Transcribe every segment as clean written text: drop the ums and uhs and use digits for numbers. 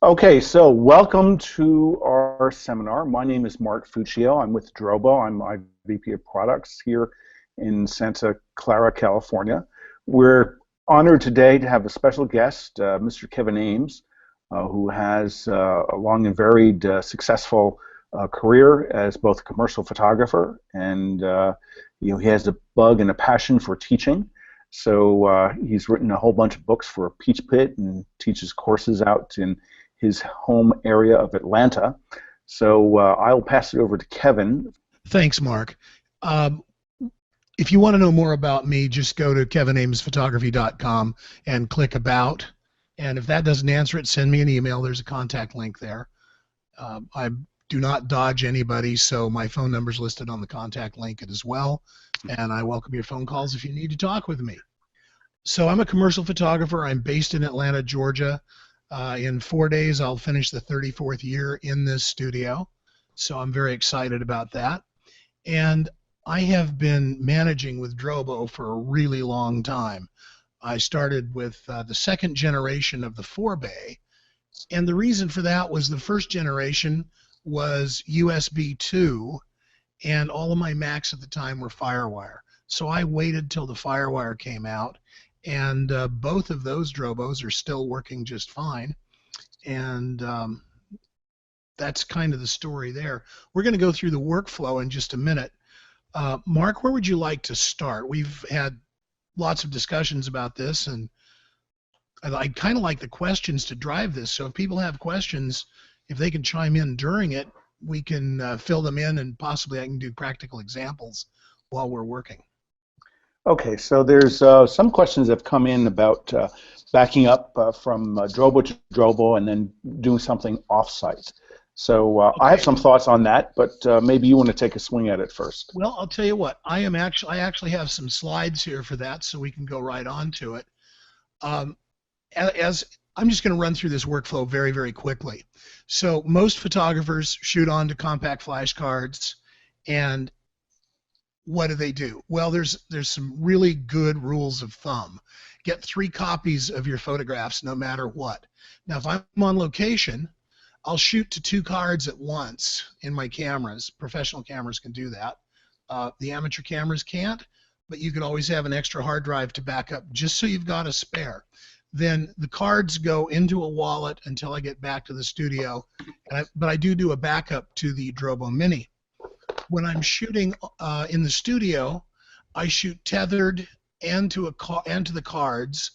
Okay, so welcome to our seminar. My name is Mark Fuccio. I'm with Drobo. I'm my VP of Products here in Santa Clara, California. We're honored today to have a special guest, Mr. Kevin Ames, who has a long and varied, successful career as both a commercial photographer and he has a bug and a passion for teaching. So he's written a whole bunch of books for Peach Pit and teaches courses out in his home area of Atlanta. So I'll pass it over to Kevin. Thanks, Mark. Um, if you want to know more about me, just go to kevinamesphotography.com and click About. And if that doesn't answer it, send me an email. There's a contact link there. I do not dodge anybody, so my phone number is listed on the contact link as well. And I welcome your phone calls if you need to talk with me. So I'm a commercial photographer. I'm based in Atlanta, Georgia. In 4 days, I'll finish the 34th year in this studio, so I'm very excited about that. And I have been managing with Drobo for a really long time. I started with the second generation of the 4-bay, and the reason for that was the first generation was USB 2, and all of my Macs at the time were FireWire. So I waited till the FireWire came out, and both of those Drobos are still working just fine. And that's kind of the story there. We're going to go through the workflow in just a minute. Mark, where would you like to start? We've had lots of discussions about this, and I kind of like the questions to drive this. So if people have questions, if they can chime in during it, we can fill them in, and possibly I can do practical examples while we're working. Okay, so there's some questions that have come in about backing up from Drobo to Drobo and then doing something offsite. So Okay. I have some thoughts on that, but maybe you want to take a swing at it first. Well, I'll tell you what. I actually have some slides here for that, so we can go right on to it. As I'm just going to run through this workflow very, very quickly. So most photographers shoot onto compact flash cards, and what do? Well, there's some really good rules of thumb. Get 3 copies of your photographs no matter what. Now, if I'm on location, I'll shoot to 2 cards at once in my cameras. Professional cameras can do that. The amateur cameras can't, but you can always have an extra hard drive to back up just so you've got a spare. Then the cards go into a wallet until I get back to the studio, but I do a backup to the Drobo Mini. When I'm shooting in the studio, I shoot tethered and to the cards,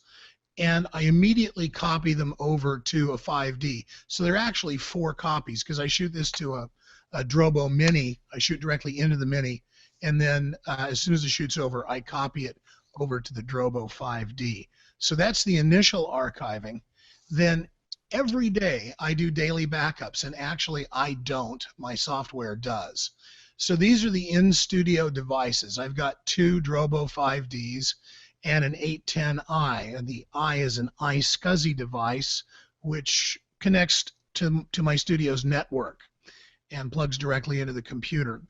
and I immediately copy them over to a 5D. So they're actually 4 copies because I shoot this to a Drobo Mini. I shoot directly into the Mini, and then as soon as the shoot's over, I copy it over to the Drobo 5D. So that's the initial archiving. Then every day I do daily backups, and actually I don't. My software does. So these are the in-studio devices. I've got 2 Drobo 5Ds and an 810i, and the i is an iSCSI device which connects to my studio's network and plugs directly into the computer.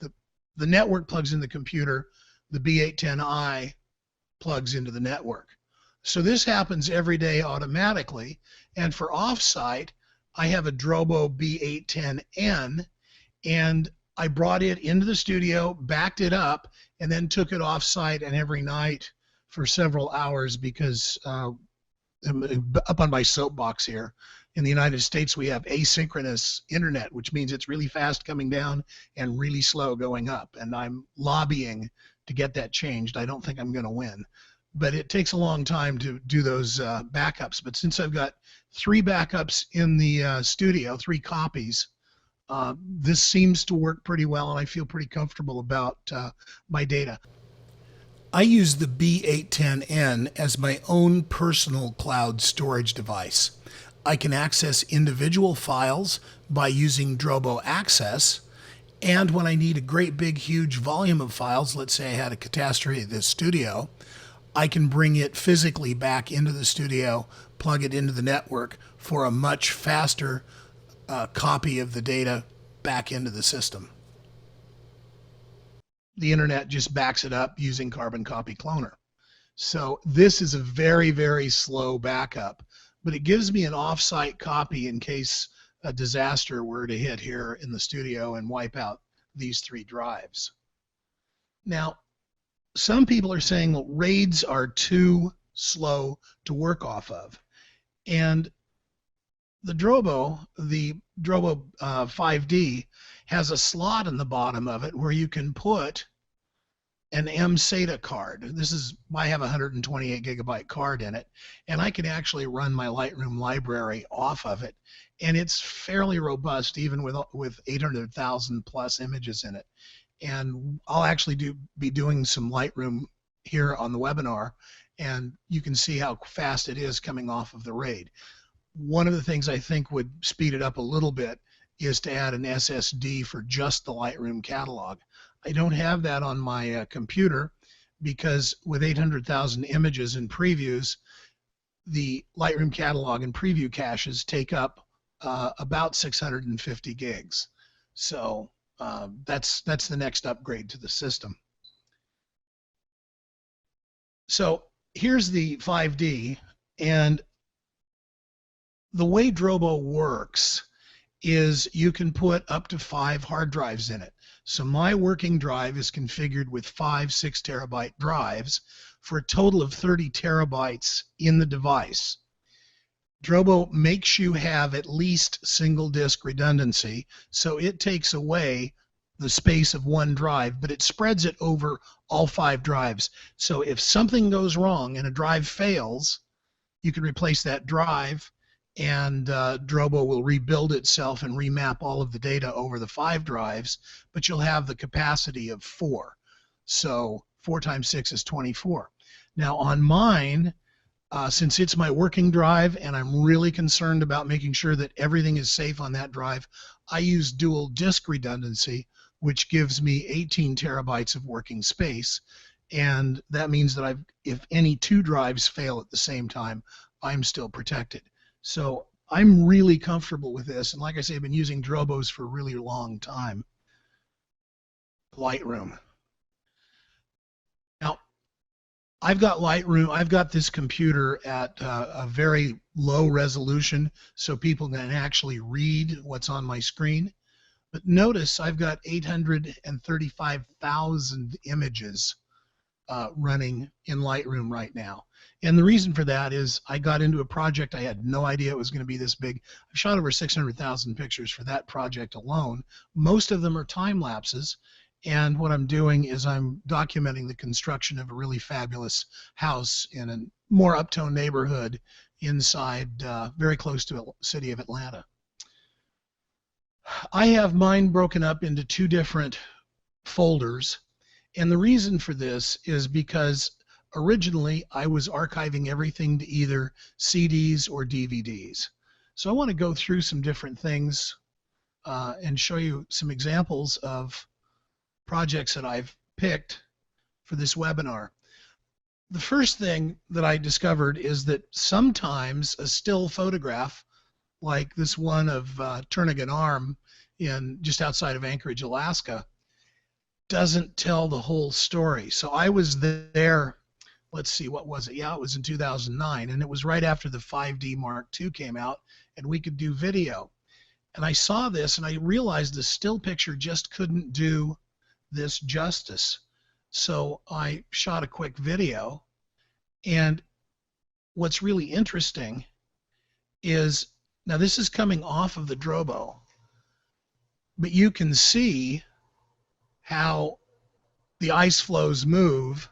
The network plugs in the computer, the B810i plugs into the network. So this happens every day automatically, and for offsite, I have a Drobo B810N, and I brought it into the studio, backed it up, and then took it off-site and every night for several hours because up on my soapbox here, in the United States we have asynchronous internet, which means it's really fast coming down and really slow going up, and I'm lobbying to get that changed. I don't think I'm going to win, but it takes a long time to do those backups. But since I've got 3 backups in the studio, 3 copies, this seems to work pretty well, and I feel pretty comfortable about my data. I use the B810N as my own personal cloud storage device. I can access individual files by using DroboAccess, and when I need a great big huge volume of files, let's say I had a catastrophe at this studio, I can bring it physically back into the studio, plug it into the network for a much faster copy of the data back into the system. The internet just backs it up using Carbon Copy Cloner. So this is a very, very slow backup, but it gives me an offsite copy in case a disaster were to hit here in the studio and wipe out these 3 drives. Now, some people are saying, well, RAIDs are too slow to work off of. And the Drobo 5D has a slot in the bottom of it where you can put an M-SATA card. I have a 128 gigabyte card in it, and I can actually run my Lightroom library off of it, and it's fairly robust even with 800,000 plus images in it. And I'll actually be doing some Lightroom here on the webinar, and you can see how fast it is coming off of the RAID. One of the things I think would speed it up a little bit is to add an SSD for just the Lightroom catalog. I don't have that on my computer because with 800,000 images and previews, the Lightroom catalog and preview caches take up about 650 gigs. So that's the next upgrade to the system. So here's the 5D, and the way Drobo works is you can put up to 5 hard drives in it. So my working drive is configured with 5 6 terabyte drives for a total of 30 terabytes in the device. Drobo makes you have at least single disk redundancy, so it takes away the space of one drive, but it spreads it over all 5 drives. So if something goes wrong and a drive fails, you can replace that drive, and Drobo will rebuild itself and remap all of the data over the 5 drives, but you'll have the capacity of 4. So 4 times 6 is 24. Now on mine, since it's my working drive and I'm really concerned about making sure that everything is safe on that drive, I use dual disk redundancy, which gives me 18 terabytes of working space. And that means that if any 2 drives fail at the same time, I'm still protected. So I'm really comfortable with this, and like I say, I've been using Drobos for a really long time. Lightroom. Now, I've got Lightroom, I've got this computer at a very low resolution so people can actually read what's on my screen. But notice I've got 835,000 images running in Lightroom right now. And the reason for that is I got into a project, I had no idea it was going to be this big. I've shot over 600,000 pictures for that project alone. Most of them are time lapses, and what I'm doing is I'm documenting the construction of a really fabulous house in a more uptown neighborhood inside, very close to the city of Atlanta. I have mine broken up into 2 different folders, and the reason for this is because originally I was archiving everything to either CDs or DVDs. So I want to go through some different things and show you some examples of projects that I've picked for this webinar. The first thing that I discovered is that sometimes a still photograph, like this one of Turnagain Arm just outside of Anchorage, Alaska, doesn't tell the whole story. So I was there, let's see, what was it? Yeah, it was in 2009, and it was right after the 5D Mark II came out, and we could do video. And I saw this, and I realized the still picture just couldn't do this justice. So I shot a quick video, and what's really interesting is, now this is coming off of the Drobo, but you can see how the ice flows move,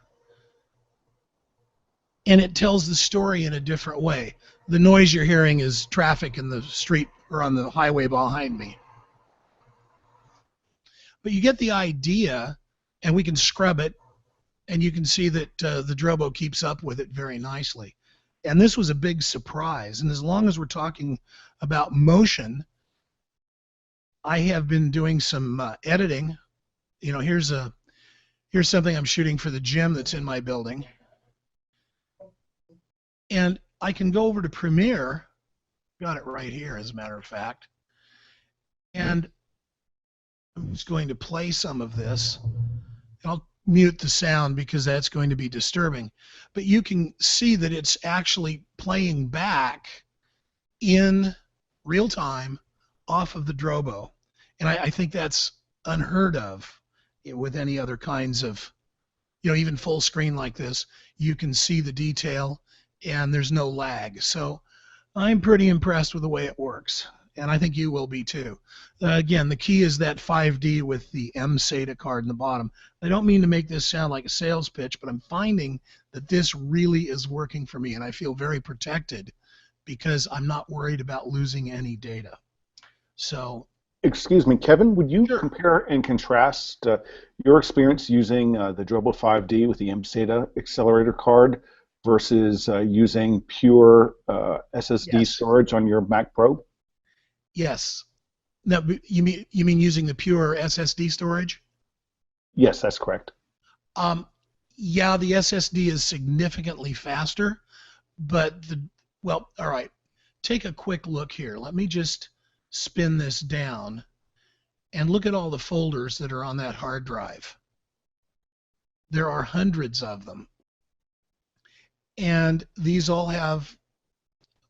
and it tells the story in a different way. The noise you're hearing is traffic in the street or on the highway behind me. But you get the idea, and we can scrub it, and you can see that the Drobo keeps up with it very nicely. And this was a big surprise. And as long as we're talking about motion, I have been doing some editing. You know, here's something I'm shooting for the gym that's in my building. And I can go over to Premiere, got it right here as a matter of fact, and I'm just going to play some of this. I'll mute the sound because that's going to be disturbing. But you can see that it's actually playing back in real time off of the Drobo. And I think that's unheard of with any other kinds of, even full screen like this. You can see the detail and there's no lag. So I'm pretty impressed with the way it works. And I think you will be too. Again, the key is that 5D with the MSATA card in the bottom. I don't mean to make this sound like a sales pitch, but I'm finding that this really is working for me, and I feel very protected because I'm not worried about losing any data. So, excuse me, Kevin, would you sure. compare and contrast your experience using the Drobo 5D with the MSATA accelerator card versus using pure SSD storage on your Mac Pro? Yes. Now, you mean using the pure SSD storage? Yes, that's correct. Yeah, the SSD is significantly faster, but all right. Take a quick look here. Let me just spin this down and look at all the folders that are on that hard drive. There are hundreds of them. And these all have,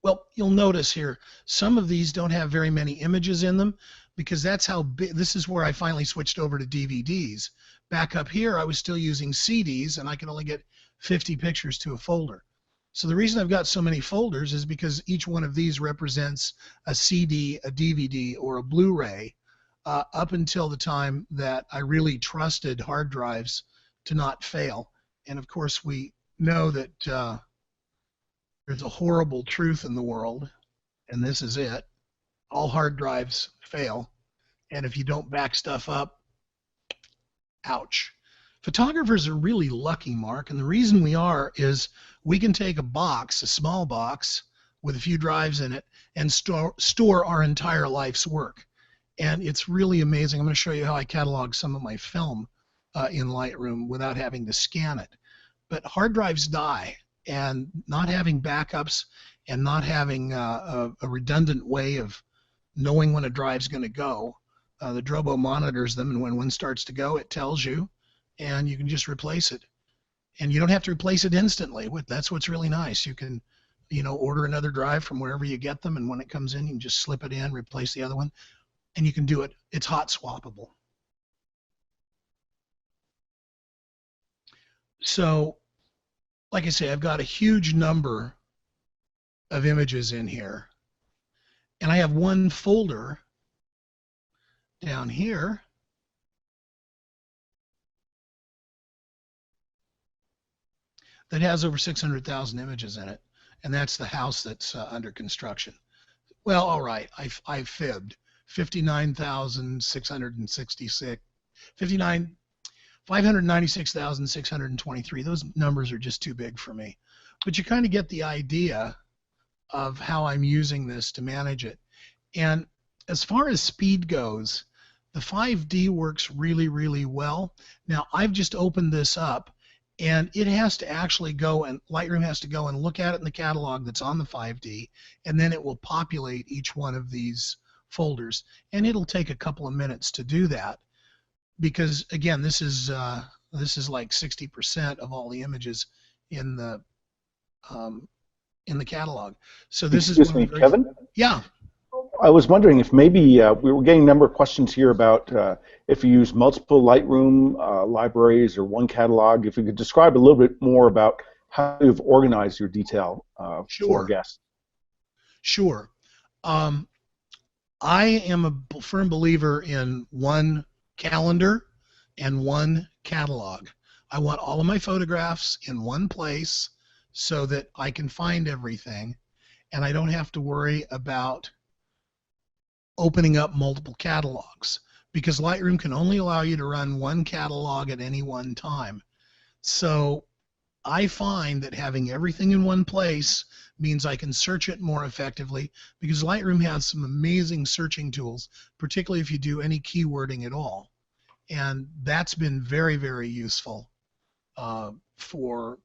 well, you'll notice here, some of these don't have very many images in them because that's how big, this is where I finally switched over to DVDs. Back up here, I was still using CDs and I could only get 50 pictures to a folder. So the reason I've got so many folders is because each one of these represents a CD, a DVD, or a Blu-ray up until the time that I really trusted hard drives to not fail. And of course, we know that there's a horrible truth in the world, and this is it. All hard drives fail, and if you don't back stuff up, ouch. Photographers are really lucky, Mark, and the reason we are is we can take a box, a small box, with a few drives in it, and store our entire life's work. And it's really amazing. I'm going to show you how I catalog some of my film in Lightroom without having to scan it. But hard drives die, and not having backups and not having a redundant way of knowing when a drive's going to go, the Drobo monitors them, and when one starts to go, it tells you, and you can just replace it. And you don't have to replace it instantly. That's what's really nice. You can, order another drive from wherever you get them, and when it comes in, you can just slip it in, replace the other one, and you can do it. It's hot swappable. So, like I say, I've got a huge number of images in here, and I have one folder down here that has over 600,000 images in it, and that's the house that's under construction. Well, all right, I fibbed. 59,666, 596,623. Those numbers are just too big for me. But you kind of get the idea of how I'm using this to manage it. And as far as speed goes, the 5D works really, really well. Now, I've just opened this up, and it has to actually go, and Lightroom has to go and look at it in the catalog that's on the 5D, and then it will populate each one of these folders. And it'll take a couple of minutes to do that, because again, this is like 60% of all the images in the catalog. So this Excuse me, Kevin? Yeah. I was wondering if maybe we were getting a number of questions here about if you use multiple Lightroom libraries or one catalog. If you could describe a little bit more about how you've organized your detail for guests. Sure. I am a firm believer in one calendar and one catalog. I want all of my photographs in one place so that I can find everything, and I don't have to worry about opening up multiple catalogs, because Lightroom can only allow you to run one catalog at any one time. So I find that having everything in one place means I can search it more effectively, because Lightroom has some amazing searching tools, particularly if you do any keywording at all. And that's been very, very useful for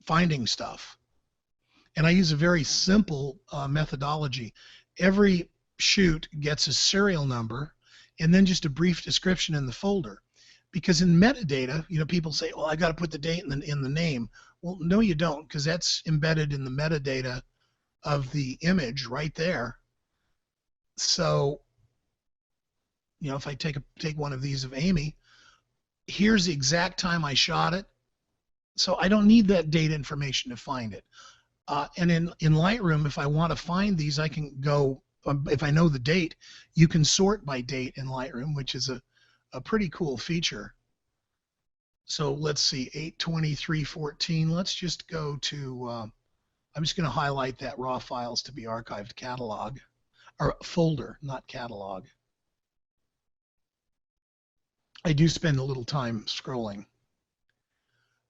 finding stuff. And I use a very simple methodology. Every shoot gets a serial number and then just a brief description in the folder. Because in metadata, people say, well, I got to put the date in the name. Well, no, you don't, because that's embedded in the metadata of the image right there. So, you know, if I take one of these of Amy, here's the exact time I shot it. So I don't need that date information to find it. And in Lightroom, if I want to find these, I can go, if I know the date, you can sort by date in Lightroom, which is a pretty cool feature. So let's see, 8/23/14. Let's just go to, I'm just going to highlight that raw files to be archived catalog, or folder, not catalog. I do spend a little time scrolling.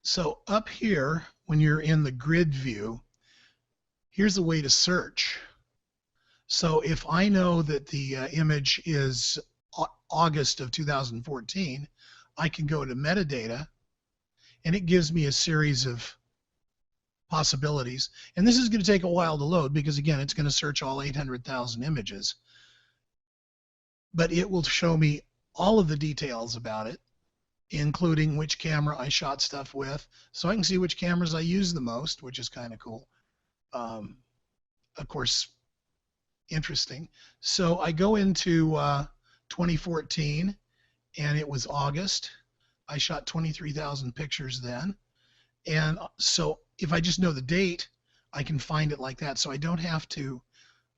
So up here, when you're in the grid view, here's a way to search. So if I know that the image is August of 2014, I can go to metadata, and it gives me a series of possibilities. And this is going to take a while to load because, again, it's going to search all 800,000 images. But it will show me all of the details about it, including which camera I shot stuff with. So I can see which cameras I use the most, which is kind of cool. Of course, interesting. So I go into 2014, and it was August. I shot 23,000 pictures then. And so if I just know the date, I can find it like that. So I don't have to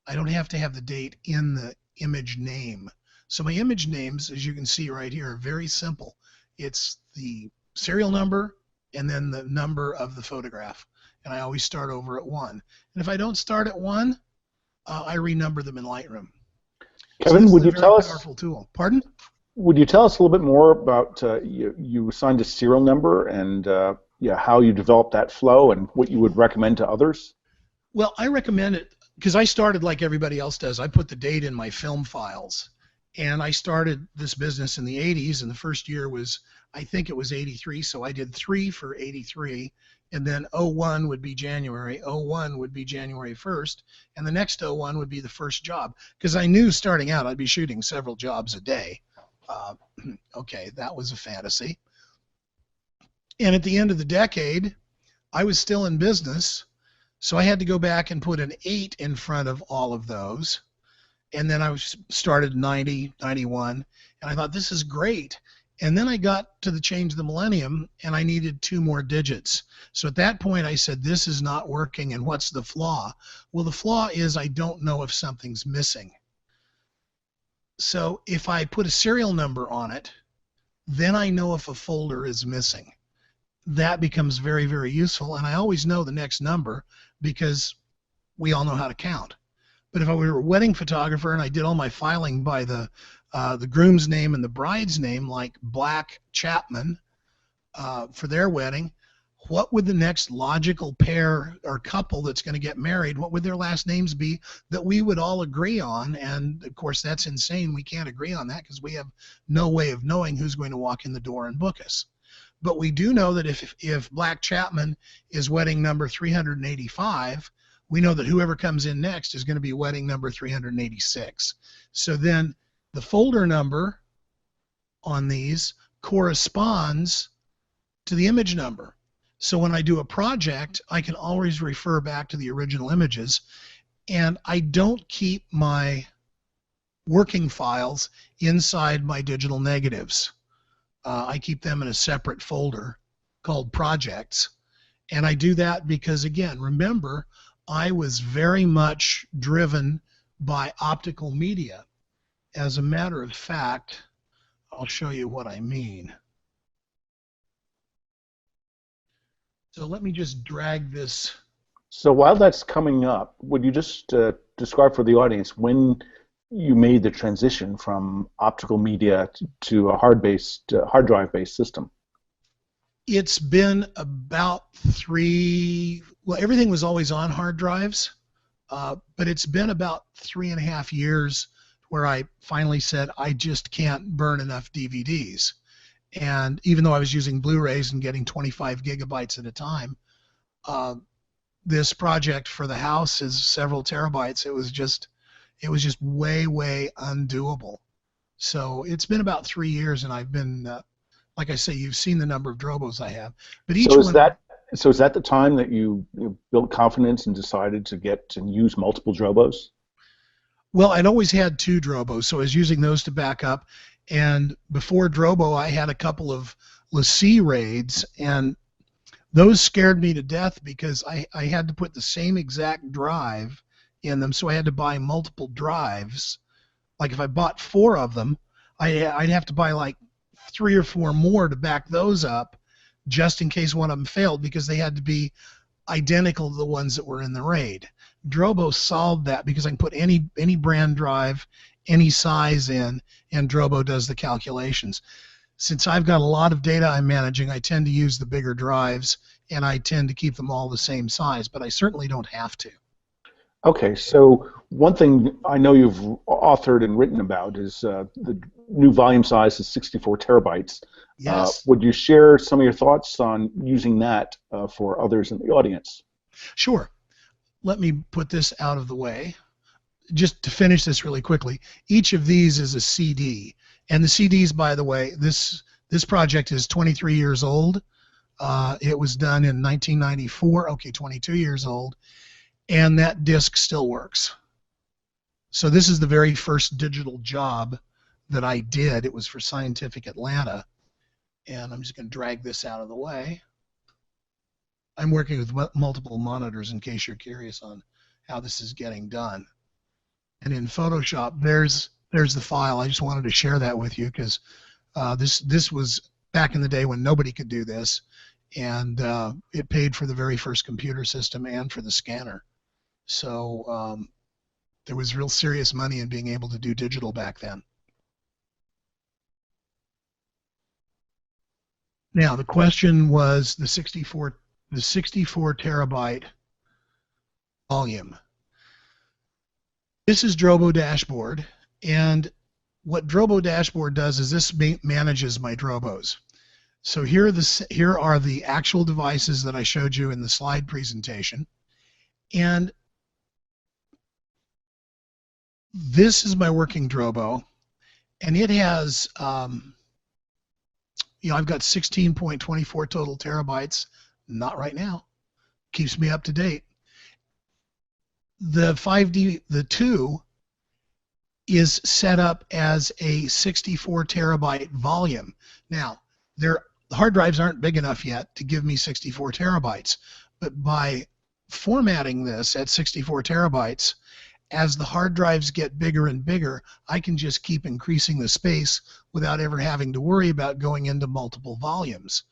have the date in the image name. So my image names, as you can see right here, are very simple. It's the serial number and then the number of the photograph. And I always start over at 1. And if I don't start at 1, I renumber them in Lightroom. Kevin, so would you tell us? Powerful tool. Pardon? Would you tell us a little bit more about you assigned a serial number and how you developed that flow and what you would recommend to others? Well, I recommend it because I started like everybody else does. I put the date in my film files, and I started this business in the 80s, and the first year was, I think it was 83, so I did 3 for 83, and then 01 would be January, 01 would be January 1st, and the next 01 would be the first job, because I knew starting out I'd be shooting several jobs a day. Okay, that was a fantasy. And at the end of the decade, I was still in business, so I had to go back and put an 8 in front of all of those. And then I started 90, 91, and I thought, this is great. And then I got to the change of the millennium, and I needed 2 more digits. So at that point, I said, this is not working, and what's the flaw? Well, the flaw is I don't know if something's missing. So if I put a serial number on it, then I know if a folder is missing. That becomes very, very useful, and I always know the next number because we all know how to count. But if I were a wedding photographer and I did all my filing by the groom's name and the bride's name, like Black Chapman for their wedding, what would the next logical pair or couple that's going to get married, what would their last names be that we would all agree on? And of course, that's insane. We can't agree on that because we have no way of knowing who's going to walk in the door and book us. But we do know that if Black Chapman is wedding number 385, we know that whoever comes in next is going to be wedding number 386. So then the folder number on these corresponds to the image number. So when I do a project, I can always refer back to the original images, and I don't keep my working files inside my digital negatives. I keep them in a separate folder called projects, and I do that because, again, remember, I was very much driven by optical media. As a matter of fact, I'll show you what I mean. So let me just drag this. So while that's coming up, would you just describe for the audience when you made the transition from optical media to a hard drive-based system? It's been about 3, well, everything was always on hard drives, but it's been about 3.5 years where I finally said, I just can't burn enough DVDs. And even though I was using Blu-rays and getting 25 gigabytes at a time, this project for the house is several terabytes. It was just way, way undoable. So it's been about 3 years, and I've been, like I say, you've seen the number of Drobos I have. But each so is one, that So is that the time that you built confidence and decided to get and use multiple Drobos? Well, I'd always had two Drobos, so I was using those to back up. And before Drobo, I had a couple of LaCie raids, and those scared me to death because I had to put the same exact drive in them, so I had to buy multiple drives. Like if I bought four of them, I'd have to buy like three or four more to back those up just in case one of them failed because they had to be identical to the ones that were in the RAID. Drobo solved that because I can put any brand drive, any size in, and Drobo does the calculations. Since I've got a lot of data I'm managing, I tend to use the bigger drives, and I tend to keep them all the same size, but I certainly don't have to. Okay, so one thing I know you've authored and written about is the new volume size is 64 terabytes. Yes. Would you share some of your thoughts on using that for others in the audience? Sure. Let me put this out of the way. Just to finish this really quickly, each of these is a CD. And the CDs, by the way, this project is 23 years old. It was done in 1994. Okay, 22 years old. And that disc still works. So this is the very first digital job that I did. It was for Scientific Atlanta. And I'm just going to drag this out of the way. I'm working with multiple monitors in case you're curious on how this is getting done. And in Photoshop, there's the file. I just wanted to share that with you because this was back in the day when nobody could do this, and it paid for the very first computer system and for the scanner. So there was real serious money in being able to do digital back then. Now the question was the 64 terabyte volume. This is Drobo Dashboard, and what Drobo Dashboard does is this manages my Drobos. So here are the actual devices that I showed you in the slide presentation, and this is my working Drobo, and it has, I've got 16.24 total terabytes. Not right now. Keeps me up to date. The 5D, the 2, is set up as a 64 terabyte volume. Now, the hard drives aren't big enough yet to give me 64 terabytes, but by formatting this at 64 terabytes, as the hard drives get bigger and bigger, I can just keep increasing the space without ever having to worry about going into multiple volumes.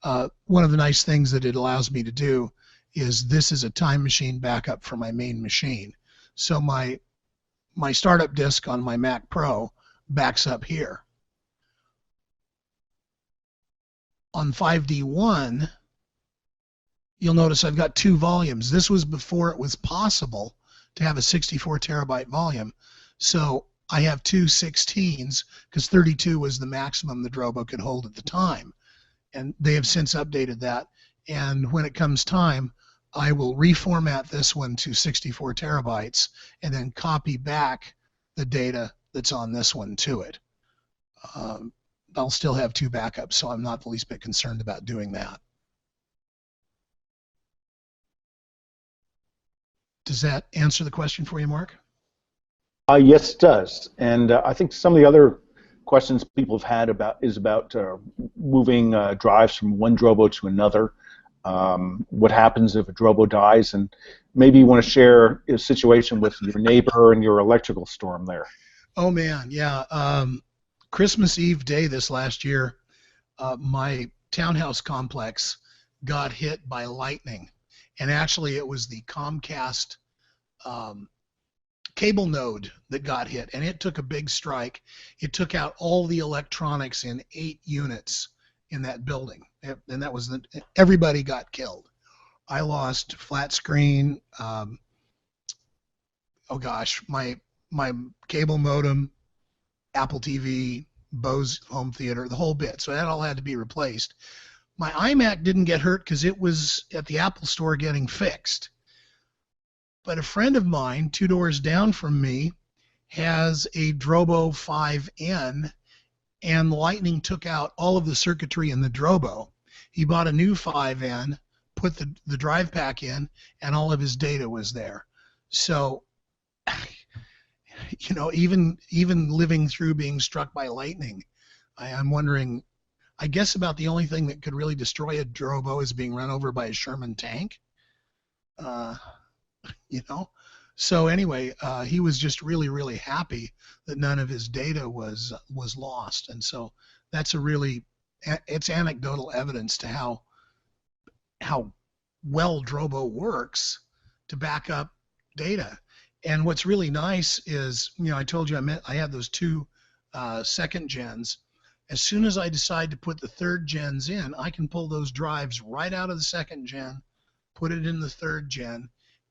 One of the nice things that it allows me to do is this is a time machine backup for my main machine. So my startup disk on my Mac Pro backs up here. On 5D1, you'll notice I've got two volumes. This was before it was possible to have a 64 terabyte volume. So I have two 16s because 32 was the maximum the Drobo could hold at the time. And they have since updated that. And when it comes time, I will reformat this one to 64 terabytes and then copy back the data that's on this one to it. I'll still have two backups, so I'm not the least bit concerned about doing that. Does that answer the question for you, Mark? Yes, it does. And I think some of the other questions people have had about moving drives from one Drobo to another. What happens if a Drobo dies, and maybe you want to share a situation with your neighbor and your electrical storm there. Oh man, yeah. Christmas Eve day this last year, my townhouse complex got hit by lightning, and actually it was the Comcast cable node that got hit, and it took a big strike. It took out all the electronics in 8 units in that building, and that was everybody got killed. I lost flat screen. Oh gosh, my cable modem, Apple TV, Bose home theater, the whole bit. So that all had to be replaced. My iMac didn't get hurt because it was at the Apple store getting fixed. But a friend of mine, 2 doors down from me, has a Drobo 5N, and lightning took out all of the circuitry in the Drobo. He bought a new 5N, put the drive pack in, and all of his data was there. So, even living through being struck by lightning, I'm wondering. I guess about the only thing that could really destroy a Drobo is being run over by a Sherman tank. Uh, you know. So anyway, he was just really, really happy that none of his data was lost, and so that's it's anecdotal evidence to how well Drobo works to back up data. And what's really nice is, I told you I had those two second gens. As soon as I decide to put the third gens in, I can pull those drives right out of the second gen, put it in the third gen,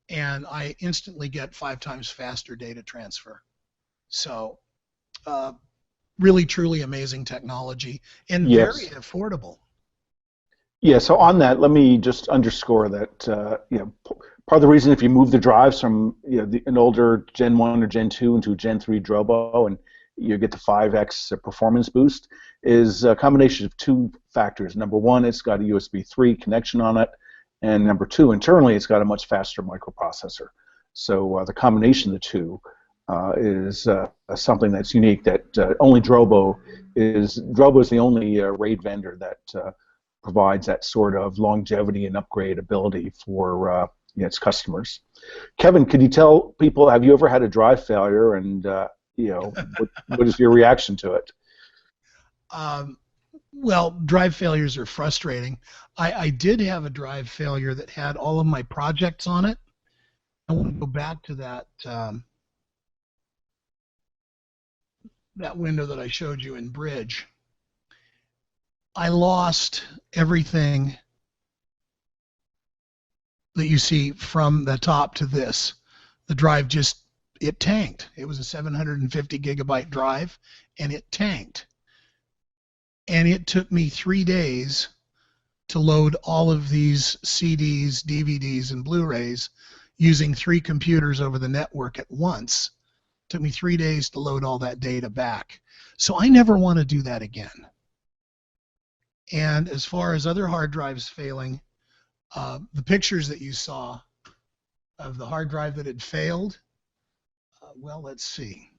and I instantly get 5 times faster data transfer. So really, truly amazing technology and Yes. very affordable. Yeah, so on that, let me just underscore that part of the reason if you move the drives from an older Gen 1 or Gen 2 into a Gen 3 Drobo and you get the 5x performance boost is a combination of two factors. Number one, it's got a USB 3 connection on it, and number two, internally, it's got a much faster microprocessor. So the combination of the two is something that's unique that only Drobo is the only RAID vendor that provides that sort of longevity and upgrade ability for its customers. Kevin, could you tell people, have you ever had a drive failure, and what is your reaction to it? Well, drive failures are frustrating. I did have a drive failure that had all of my projects on it. I want to go back to that that window that I showed you in Bridge. I lost everything that you see from the top to this. The drive it tanked. It was a 750 gigabyte drive, and it tanked. And it took me 3 days to load all of these CDs, DVDs, and Blu-rays using 3 computers over the network at once. It took me 3 days to load all that data back. So I never want to do that again. And as far as other hard drives failing, the pictures that you saw of the hard drive that had failed, well, let's see.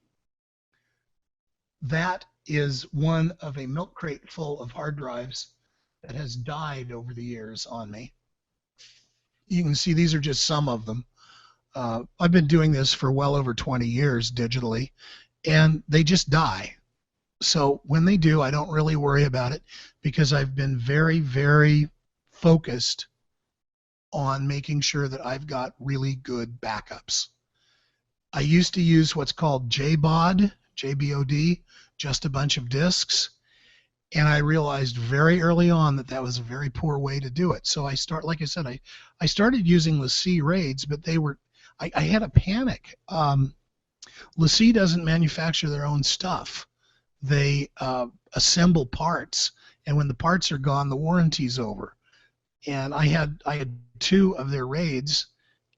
That is one of a milk crate full of hard drives that has died over the years on me. You can see these are just some of them. I've been doing this for well over 20 years digitally, and they just die. So when they do, I don't really worry about it because I've been very, very focused on making sure that I've got really good backups. I used to use what's called JBOD, J-B-O-D, just a bunch of disks, and I realized very early on that that was a very poor way to do it. So I started using LaCie RAIDs, but I had a panic. LaCie doesn't manufacture their own stuff. They assemble parts, and when the parts are gone, the warranty's over. And I had 2 of their RAIDs,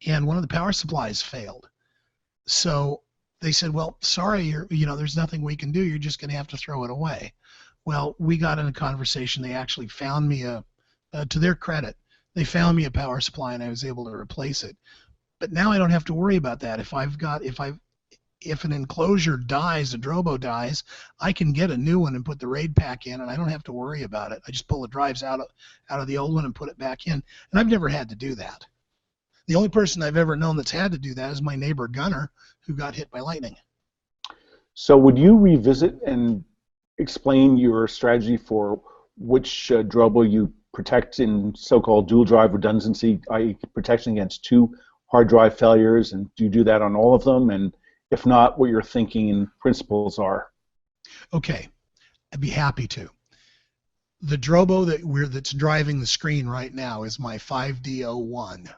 and one of the power supplies failed. So they said, well, sorry, there's nothing we can do. You're just going to have to throw it away. Well, we got in a conversation. They actually found me to their credit, they found me a power supply, and I was able to replace it. But now I don't have to worry about that. If an enclosure dies, a Drobo dies, I can get a new one and put the RAID pack in, and I don't have to worry about it. I just pull the drives out of the old one and put it back in. And I've never had to do that. The only person I've ever known that's had to do that is my neighbor Gunnar, who got hit by lightning. So would you revisit and explain your strategy for which Drobo you protect in so-called dual drive redundancy, i.e. protection against 2 hard drive failures, and do you do that on all of them? And if not, what your thinking and principles are? Okay, I'd be happy to. The Drobo that's driving the screen right now is my 5D01,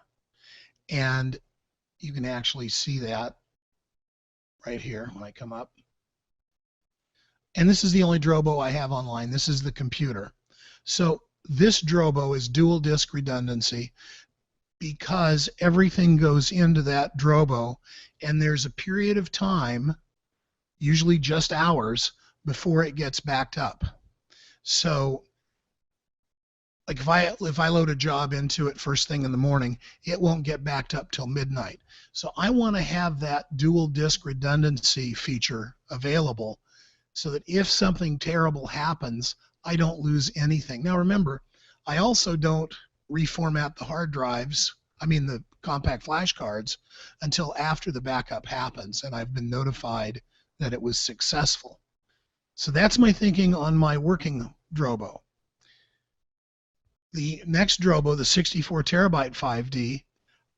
and you can actually see that right here when I come up. And this is the only Drobo I have online. This is the computer. So this Drobo is dual disk redundancy because everything goes into that Drobo, and there's a period of time, usually just hours, before it gets backed up. So like if I load a job into it first thing in the morning, it won't get backed up till midnight. So I want to have that dual disk redundancy feature available so that if something terrible happens, I don't lose anything. Now remember, I also don't reformat the hard drives, I mean the compact flash cards, until after the backup happens and I've been notified that it was successful. So that's my thinking on my working Drobo. The next Drobo, the 64 terabyte 5D,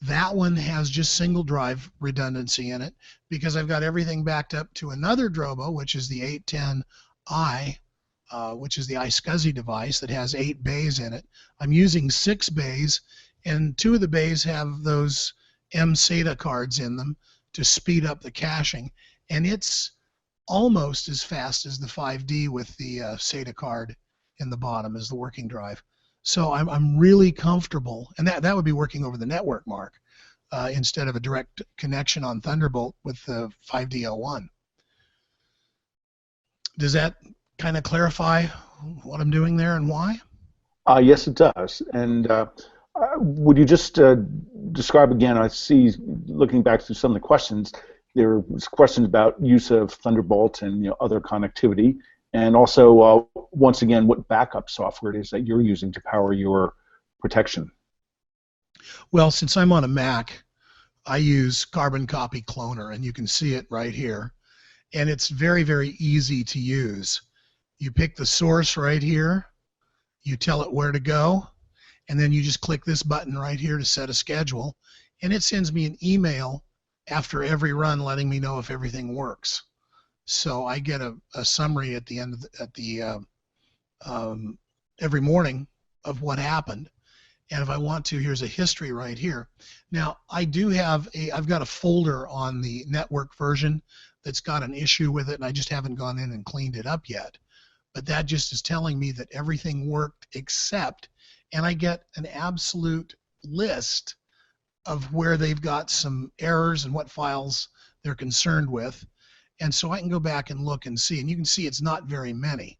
that one has just single drive redundancy in it because I've got everything backed up to another Drobo, which is the 810i, which is the iSCSI device that has 8 bays in it. I'm using 6 bays, and 2 of the bays have those M-SATA cards in them to speed up the caching, and it's almost as fast as the 5D with the SATA card in the bottom as the working drive. So I'm really comfortable, and that would be working over the network, Mark, instead of a direct connection on Thunderbolt with the 5D01. Does that kind of clarify what I'm doing there and why? Yes, it does. And would you just describe again? I see, looking back through some of the questions, there was questions about use of Thunderbolt and other connectivity, and also once again what backup software it is that you're using to power your protection. Well, since I'm on a Mac, I use Carbon Copy Cloner, and you can see it right here. And it's very, very easy to use. You pick the source right here, you tell it where to go, and then you just click this button right here to set a schedule, and it sends me an email after every run letting me know if everything works. So I get a summary at the end of every morning of what happened. And if I want to, here's a history right here. Now, I've got a folder on the network version that's got an issue with it, and I just haven't gone in and cleaned it up yet. But that just is telling me that everything worked except, and I get an absolute list of where they've got some errors and what files they're concerned with. And so I can go back and look and see, and you can see it's not very many.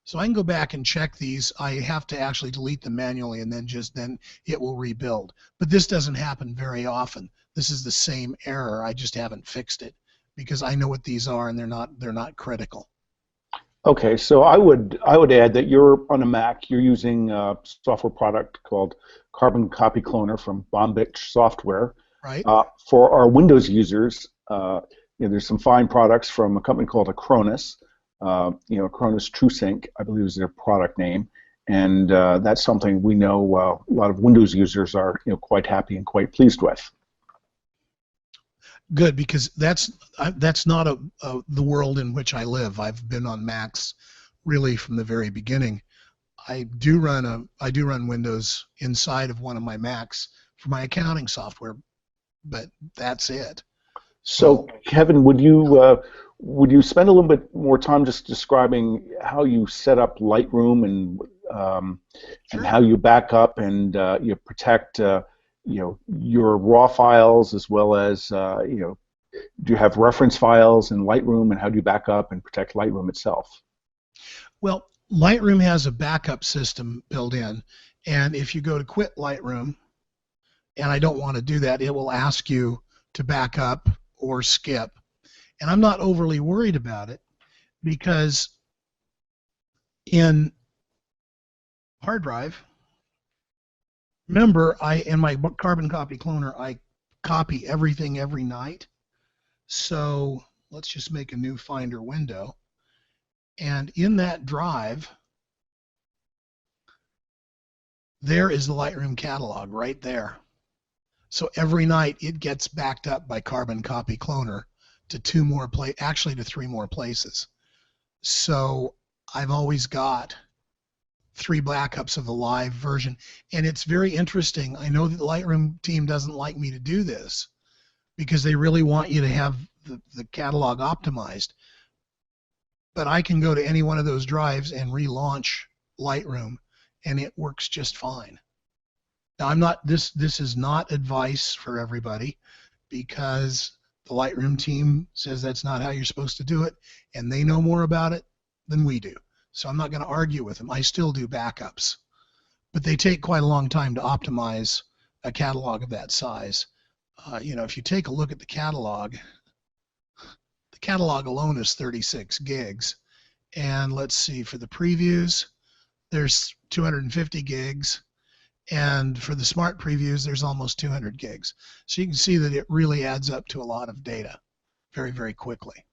So I can go back and check these. I have to actually delete them manually, and then it will rebuild. But this doesn't happen very often. This is the same error. I just haven't fixed it because I know what these are, and they're not critical. Okay, so I would add that you're on a Mac. You're using a software product called Carbon Copy Cloner from Bombich Software. Right. For our Windows users, there's some fine products from a company called Acronis. Acronis TrueSync, I believe, is their product name, and that's something we know a lot of Windows users are quite happy and quite pleased with. Good, because that's not the world in which I live. I've been on Macs really from the very beginning. I do run Windows inside of one of my Macs for my accounting software, but that's it. So Kevin, would you spend a little bit more time just describing how you set up Lightroom and Sure. and how you back up and you protect your raw files, as well as do you have reference files in Lightroom, and how do you back up and protect Lightroom itself? Well, Lightroom has a backup system built in, and if you go to quit Lightroom, and I don't want to do that, it will ask you to back up or skip. And I'm not overly worried about it because in hard drive, remember, in my Carbon Copy Cloner, I copy everything every night. So let's just make a new Finder window. And in that drive, there is the Lightroom catalog right there. So every night it gets backed up by Carbon Copy Cloner to to 3 more places. So I've always got 3 backups of the live version, and it's very interesting. I know that the Lightroom team doesn't like me to do this because they really want you to have the catalog optimized. But I can go to any one of those drives and relaunch Lightroom, and it works just fine. Now, this is not advice for everybody, because the Lightroom team says that's not how you're supposed to do it, and they know more about it than we do. So I'm not going to argue with them. I still do backups. but they take quite a long time to optimize a catalog of that size. If you take a look at the catalog alone is 36 gigs. And let's see, for the previews, there's 250 gigs. And for the smart previews, there's almost 200 gigs. So you can see that it really adds up to a lot of data very, very quickly.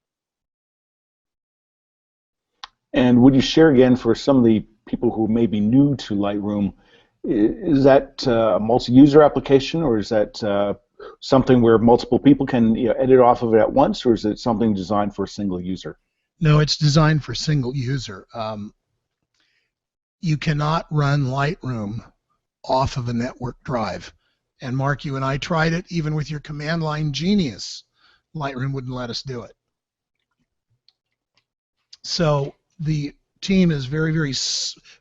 And would you share again for some of the people who may be new to Lightroom, is that a multi-user application, or is that something where multiple people can edit off of it at once, or is it something designed for a single user? No, it's designed for single user. You cannot run Lightroom off of a network drive. And Mark, you and I tried it, even with your command line genius. Lightroom wouldn't let us do it. So the team is very, very,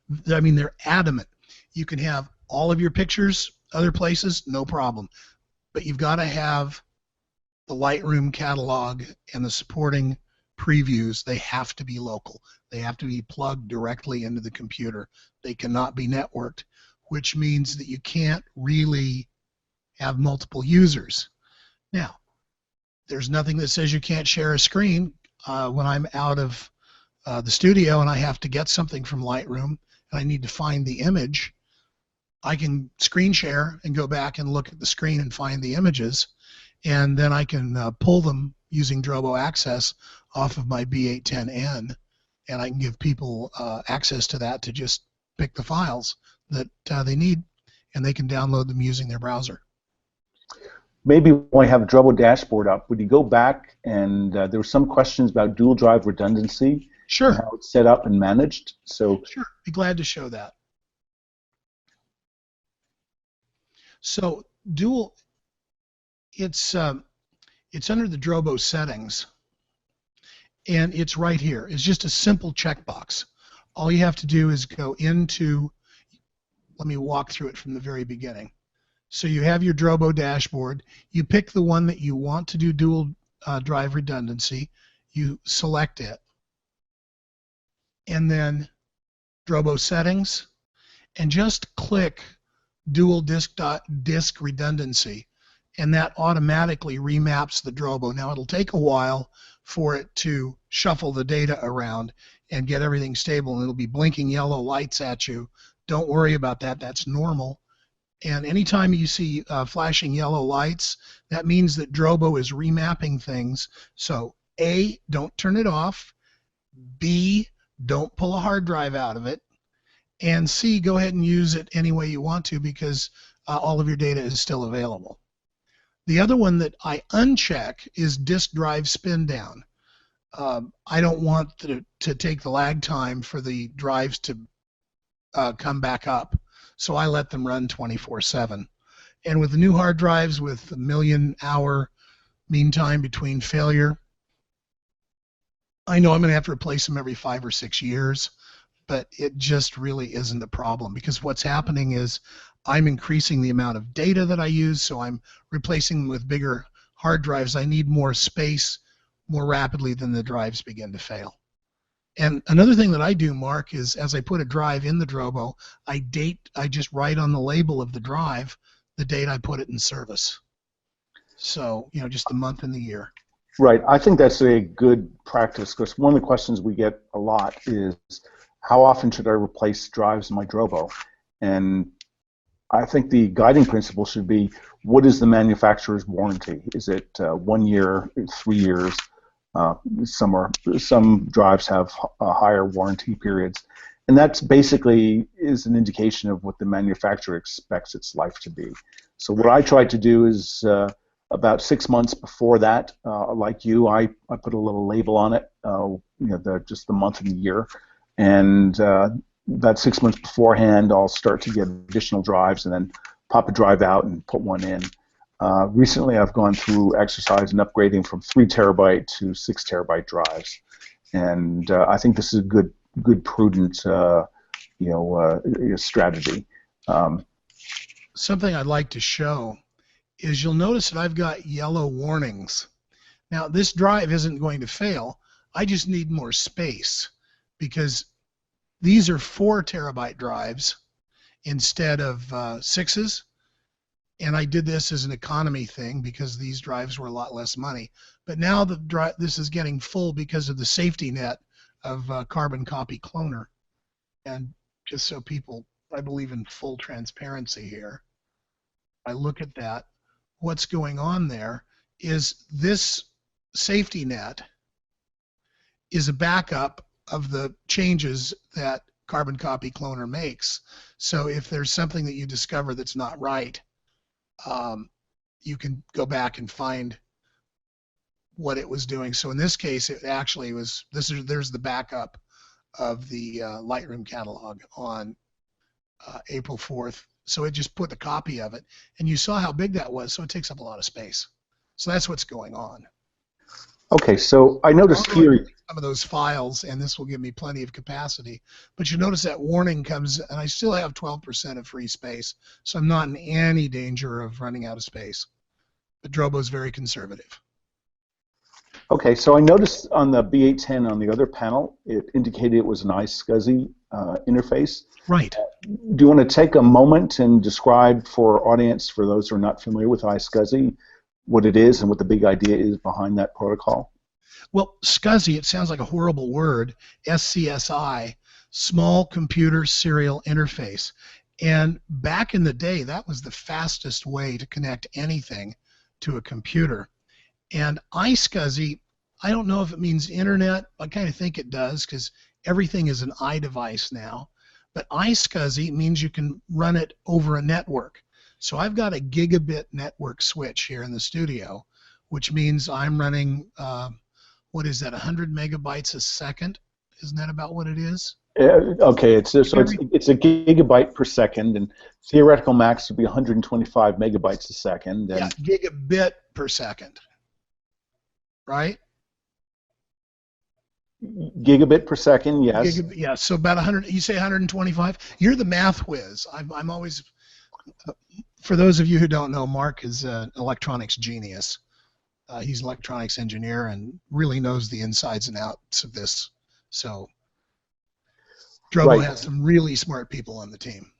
they're adamant. You can have all of your pictures other places, no problem. But you've got to have the Lightroom catalog and the supporting previews. They have to be local. They have to be plugged directly into the computer. They cannot be networked, which means that you can't really have multiple users. Now, there's nothing that says you can't share a screen. When I'm out of the studio and I have to get something from Lightroom and I need to find the image, I can screen share and go back and look at the screen and find the images, and then I can pull them using DroboAccess off of my B810N, and I can give people access to that to just pick the files that they need, and they can download them using their browser. Maybe when I have a Drobo Dashboard up, would you go back and there were some questions about dual drive redundancy? Sure. And how it's set up and managed. So sure, be glad to show that. So dual, it's under the Drobo settings, and it's right here. It's just a simple checkbox. All you have to do is go into, let me walk through it from the very beginning. So you have your Drobo dashboard. You pick the one that you want to do dual drive redundancy. You select it. And then Drobo settings, and just click dual disk redundancy, and that automatically remaps the Drobo. Now it'll take a while for it to shuffle the data around and get everything stable, and it'll be blinking yellow lights at you. Don't worry about that. That's normal. And anytime you see flashing yellow lights, that means that Drobo is remapping things. So A, don't turn it off. B, don't pull a hard drive out of it. And C, go ahead and use it any way you want to, because all of your data is still available. The other one that I uncheck is disk drive spin down. I don't want to take the lag time for the drives to come back up, so I let them run 24/7. And with the new hard drives with a 1,000,000-hour mean time between failure, I know I'm going to have to replace them every 5 or 6 years, but it just really isn't a problem, because what's happening is I'm increasing the amount of data that I use, so I'm replacing them with bigger hard drives. I need more space more rapidly than the drives begin to fail. And another thing that I do, Mark, is as I put a drive in the Drobo, I just write on the label of the drive the date I put it in service. So, just the month and the year. Right. I think that's a good practice, because one of the questions we get a lot is, how often should I replace drives in my Drobo? And I think the guiding principle should be, what is the manufacturer's warranty? Is it 1 year, 3 years? Some drives have higher warranty periods, and that's basically is an indication of what the manufacturer expects its life to be. So what I try to do is about 6 months before that, like you, I put a little label on it, just the month and the year, and about 6 months beforehand, I'll start to get additional drives and then pop a drive out and put one in. Recently, I've gone through exercise and upgrading from 3 terabyte to 6 terabyte drives, and I think this is a good prudent, strategy. Something I'd like to show is, you'll notice that I've got yellow warnings. Now, this drive isn't going to fail. I just need more space, because these are 4 terabyte drives, instead of 6s. And I did this as an economy thing because these drives were a lot less money. But now this is getting full because of the safety net of Carbon Copy Cloner. And just so people, I believe in full transparency here. I look at that. What's going on there is this safety net is a backup of the changes that Carbon Copy Cloner makes. So if there's something that you discover that's not right, you can go back and find what it was doing. So in this case, it actually was, there's the backup of the Lightroom catalog on April 4th. So it just put the copy of it, and you saw how big that was, so it takes up a lot of space. So that's what's going on. Okay, so I noticed here some of those files, and this will give me plenty of capacity. But you notice that warning comes, and I still have 12% of free space, so I'm not in any danger of running out of space. But Drobo's very conservative. Okay, so I noticed on the B810 on the other panel, it indicated it was an iSCSI interface. Right. Do you want to take a moment and describe for our audience, for those who are not familiar with iSCSI, what it is and what the big idea is behind that protocol? Well, SCSI, it sounds like a horrible word, SCSI, Small Computer Serial Interface. And back in the day, that was the fastest way to connect anything to a computer. And iSCSI, I don't know if it means internet. I kind of think it does because everything is an iDevice now. But iSCSI means you can run it over a network. So I've got a gigabit network switch here in the studio, which means I'm running, what is that, 100 megabytes a second? Isn't that about what it is? Okay, it's a gigabyte per second, and theoretical max would be 125 megabytes a second. And yeah, gigabit per second, right? Gigabit per second, yes. Yeah, so about 100. You say 125. You're the math whiz. I'm always. For those of you who don't know, Mark is an electronics genius. He's an electronics engineer and really knows the insides and outs of this. So Drobo has some really smart people on the team.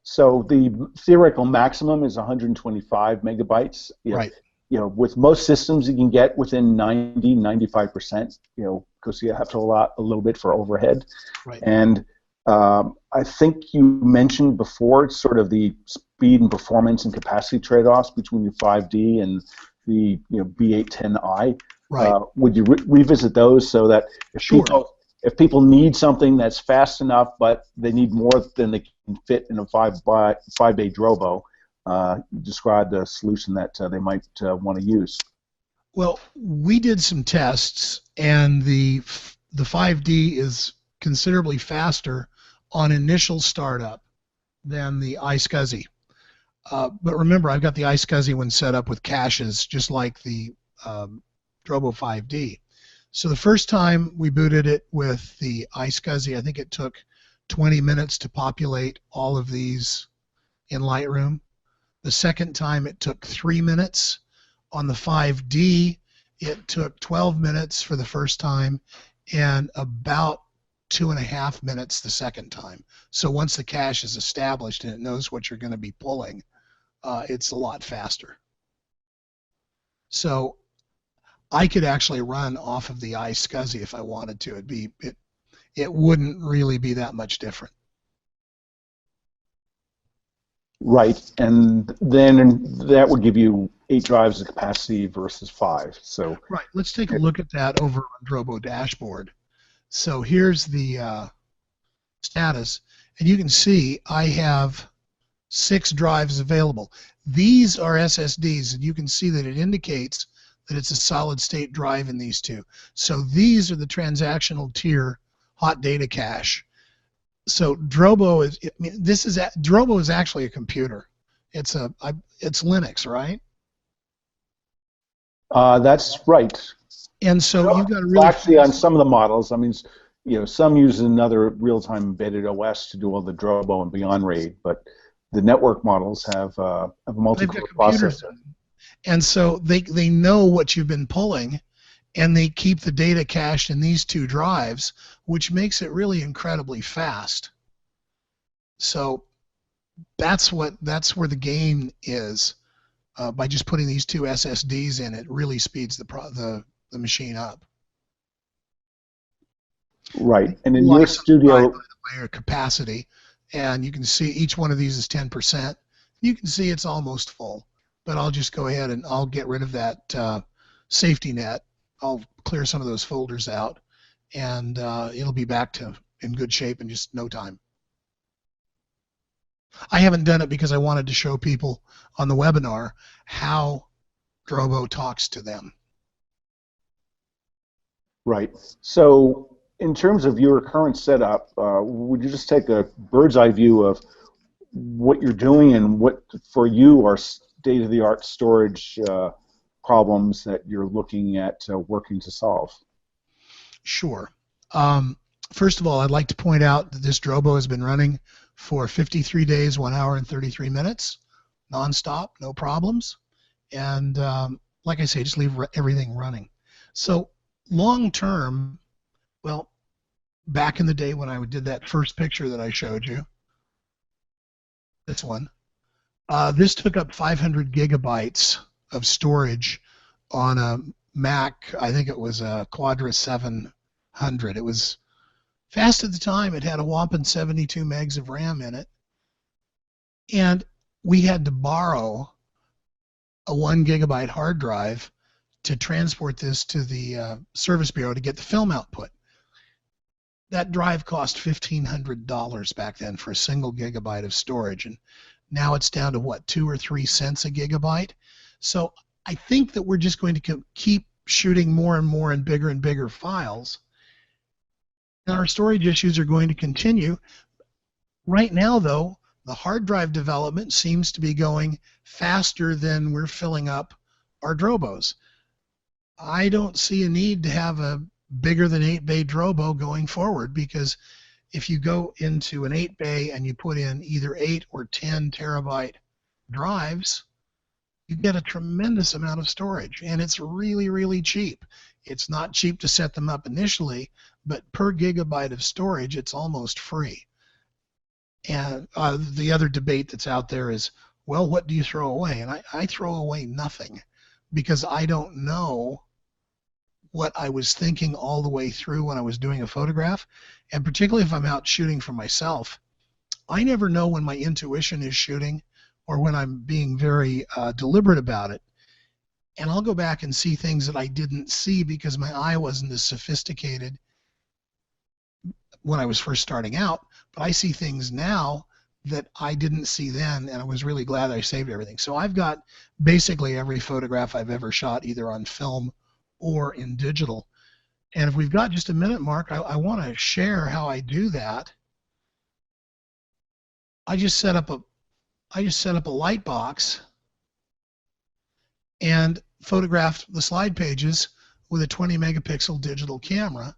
So the theoretical maximum is 125 megabytes. Right. You know, with most systems, you can get within 90, 95%. You know, because you have to allot a little bit for overhead. Right. And I think you mentioned before sort of the speed and performance and capacity trade-offs between the 5D and the B810i. Right. Would you revisit those so that if people need something that's fast enough, but they need more than they can fit in a 5-bay Drobo, describe the solution that they might want to use? Well, we did some tests, and the 5D is considerably faster on initial startup than the iSCSI. But remember, I've got the iSCSI one set up with caches, just like the Drobo 5D. So the first time we booted it with the iSCSI, I think it took 20 minutes to populate all of these in Lightroom. The second time it took 3 minutes. On the 5D, it took 12 minutes for the first time and about 2.5 minutes the second time. So once the cache is established and it knows what you're going to be pulling, it's a lot faster. So I could actually run off of the iSCSI if I wanted to. It wouldn't really be that much different. Right, and then that would give you 8 drives of capacity versus 5. So right, let's take a look at that over on Drobo Dashboard. So here's the status, and you can see I have 6 drives available. These are SSDs, and you can see that it indicates that it's a solid-state drive in these two. So these are the transactional tier hot data cache. So Drobo is, I mean, Drobo is actually a computer. It's Linux, right? That's right. And so you've got a really actually on some of the models. I mean, some use another real-time embedded OS to do all the Drobo and Beyond RAID, but the network models have a multi-core processor. And so they know what you've been pulling, and they keep the data cached in these 2 drives, which makes it really incredibly fast. So that's where the gain is. By just putting these two SSDs in, it really speeds the machine up. Right. And in your Lights on the side, studio, by the way, are capacity, and you can see each one of these is 10%. You can see it's almost full, but I'll just go ahead and I'll get rid of that safety net. I'll clear some of those folders out, and it'll be back to in good shape in just no time. I haven't done it because I wanted to show people on the webinar how Drobo talks to them. right. So in terms of your current setup, would you just take a bird's eye view of what you're doing and what for you are state-of-the-art storage problems that you're looking at working to solve? Sure. First of all, I'd like to point out that this Drobo has been running for 53 days, 1 hour and 33 minutes, nonstop, no problems. And like I say, just leave everything running. So long term, well, back in the day when I did that first picture that I showed you, this one, this took up 500 gigabytes of storage on a Mac. I think it was a Quadra 700. It was fast at the time. It had a whopping 72 megs of RAM in it. And we had to borrow a 1 gigabyte hard drive to transport this to the service bureau to get the film output. That drive cost $1,500 back then for a single gigabyte of storage, and now it's down to what, 2 or 3 cents a gigabyte. So I think that we're just going to keep shooting more and more and bigger files, and our storage issues are going to continue. Right now, though, the hard drive development seems to be going faster than we're filling up our Drobos. I don't see a need to have a bigger than 8-bay Drobo going forward, because if you go into an 8-bay and you put in either 8 or 10 terabyte drives, you get a tremendous amount of storage, and it's really cheap. It's not cheap to set them up initially, but per gigabyte of storage, it's almost free. And the other debate that's out there is, well, what do you throw away? And I throw away nothing, because I don't know what I was thinking all the way through when I was doing a photograph. And particularly if I'm out shooting for myself, I never know when my intuition is shooting or when I'm being very deliberate about it. And I'll go back and see things that I didn't see because my eye wasn't as sophisticated when I was first starting out, but I see things now that I didn't see then, and I was really glad I saved everything. So I've got basically every photograph I've ever shot either on film or in digital. And if we've got just a minute, Mark, I want to share how I do that. I just set up a light box and photographed the slide pages with a 20 megapixel digital camera.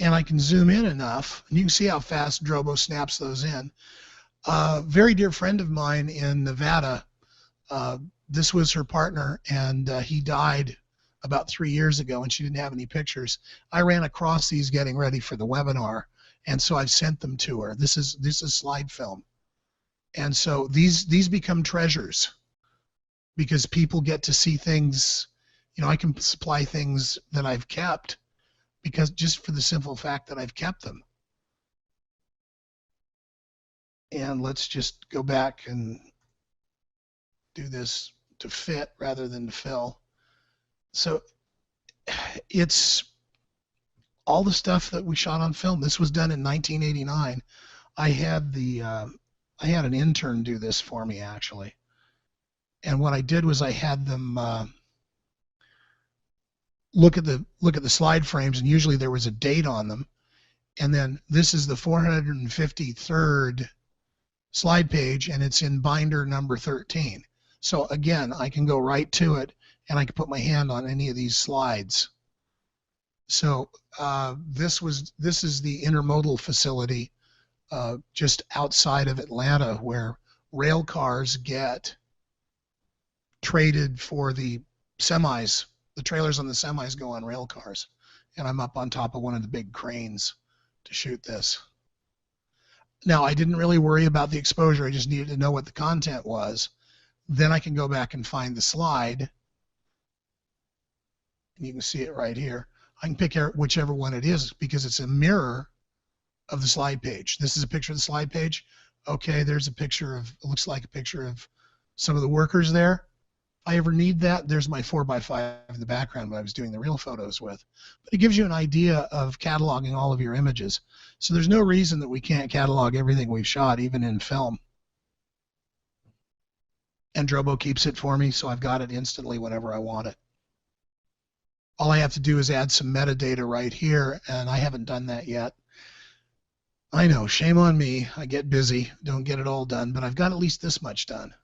And I can zoom in enough, and you can see how fast Drobo snaps those in. A very dear friend of mine in Nevada, this was her partner, and he died about 3 years ago, and she didn't have any pictures. I ran across these getting ready for the webinar, and so I've sent them to her. This is slide film, and so these become treasures because people get to see things. You know, I can supply things that I've kept because just for the simple fact that I've kept them. And let's just go back and do this to fit rather than to fill. So it's all the stuff that we shot on film. This was done in 1989. I had an intern do this for me, actually. And what I did was I had them look at the slide frames, and usually there was a date on them. And then this is the 453rd slide page, and it's in binder number 13. So again, I can go right to it, and I can put my hand on any of these slides. So this is the intermodal facility just outside of Atlanta, where rail cars get traded for the semis. The trailers on the semis go on rail cars, and I'm up on top of one of the big cranes to shoot this. Now, I didn't really worry about the exposure. I just needed to know what the content was. Then I can go back and find the slide. And you can see it right here. I can pick whichever one it is because it's a mirror of the slide page. This is a picture of the slide page. Okay, there's a picture of, it looks like a picture of some of the workers there. If I ever need that, there's my 4x5 in the background when I was doing the real photos with. But it gives you an idea of cataloging all of your images. So there's no reason that we can't catalog everything we've shot, even in film. And Drobo keeps it for me, so I've got it instantly whenever I want it. All I have to do is add some metadata right here, and I haven't done that yet. I know, shame on me. I get busy, don't get it all done, but I've got at least this much done.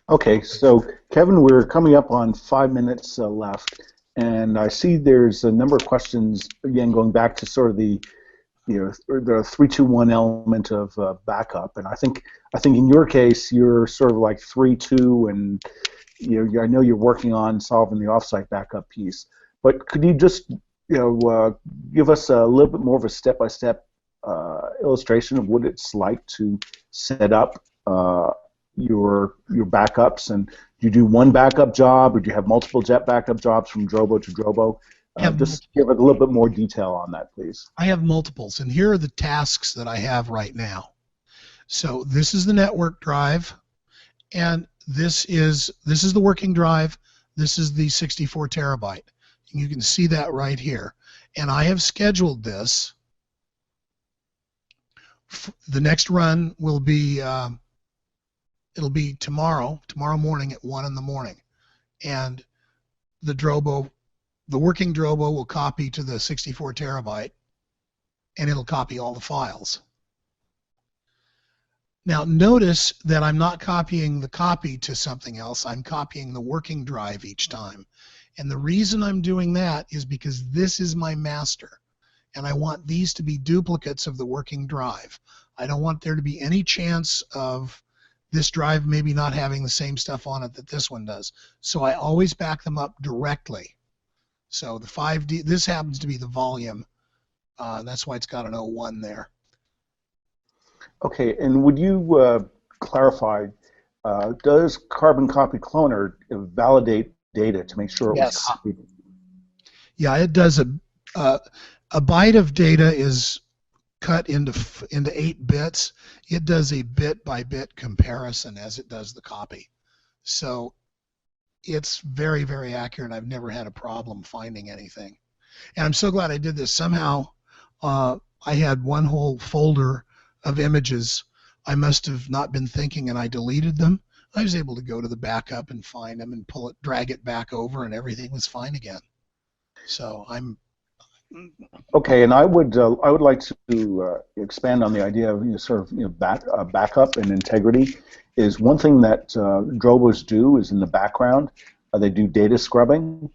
Okay, so Kevin, we're coming up on 5 minutes left, and I see there's a number of questions, again, going back to sort of the, the 3-2-1 element of backup, and I think in your case you're sort of like 3-2, and I know you're working on solving the offsite backup piece, but could you just give us a little bit more of a step-by-step illustration of what it's like to set up your backups, and do you do one backup job, or do you have multiple jet backup jobs from Drobo to Drobo? Just give it a little bit more detail on that, please. I have multiples, and here are the tasks that I have right now. So this is the network drive, and this is the working drive. This is the 64 terabyte. You can see that right here. And I have scheduled this. The next run will be it'll be tomorrow morning at 1 in the morning, and the working Drobo will copy to the 64 terabyte, and it'll copy all the files. Now notice that I'm not copying the copy to something else. I'm copying the working drive each time, and the reason I'm doing that is because this is my master, and I want these to be duplicates of the working drive. I don't want there to be any chance of this drive maybe not having the same stuff on it that this one does. So I always back them up directly. So the 5D, this happens to be the volume. That's why it's got an 01 there. Okay, and would you clarify, does Carbon Copy Cloner validate data to make sure it was copied? Yeah, it does. A byte of data is cut into 8 bits. It does a bit-by-bit comparison as it does the copy. So it's very, very accurate. I've never had a problem finding anything. And I'm so glad I did this. Somehow I had one whole folder of images. I must have not been thinking, and I deleted them. I was able to go to the backup and find them and pull it, drag it back over, and everything was fine again. So I'm okay, and I would like to expand on the idea of backup and integrity. Is one thing that Drobos do is in the background they do data scrubbing,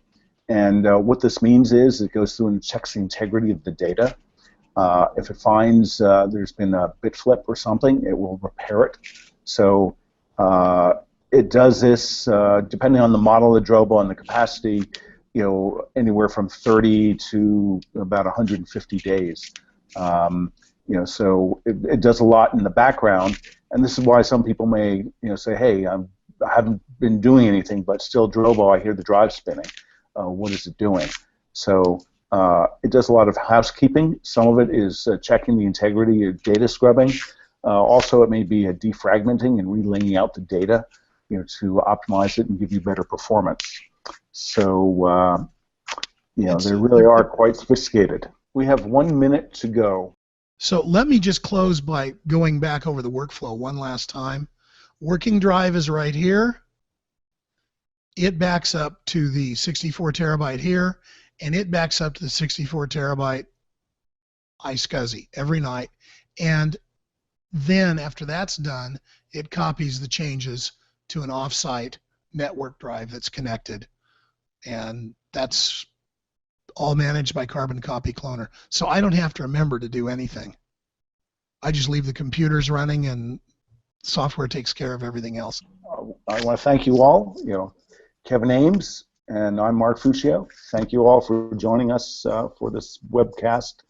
and what this means is it goes through and checks the integrity of the data. If it finds there's been a bit flip or something, it will repair it. So it does this depending on the model of Drobo and the capacity. Anywhere from 30 to about 150 days. So it does a lot in the background, and this is why some people may, say, "Hey, I haven't been doing anything, but still, Drobo, I hear the drive spinning. What is it doing?" So it does a lot of housekeeping. Some of it is checking the integrity of data scrubbing. Also, it may be defragmenting and relaying out the data, to optimize it and give you better performance. So, they really are quite sophisticated. We have 1 minute to go. So let me just close by going back over the workflow one last time. Working drive is right here. It backs up to the 64 terabyte here, and it backs up to the 64 terabyte iSCSI every night. And then after that's done, it copies the changes to an offsite network drive that's connected. And that's all managed by Carbon Copy Cloner. So I don't have to remember to do anything. I just leave the computers running, and software takes care of everything else. I want to thank you all. Kevin Ames, and I'm Mark Fuccio. Thank you all for joining us for this webcast.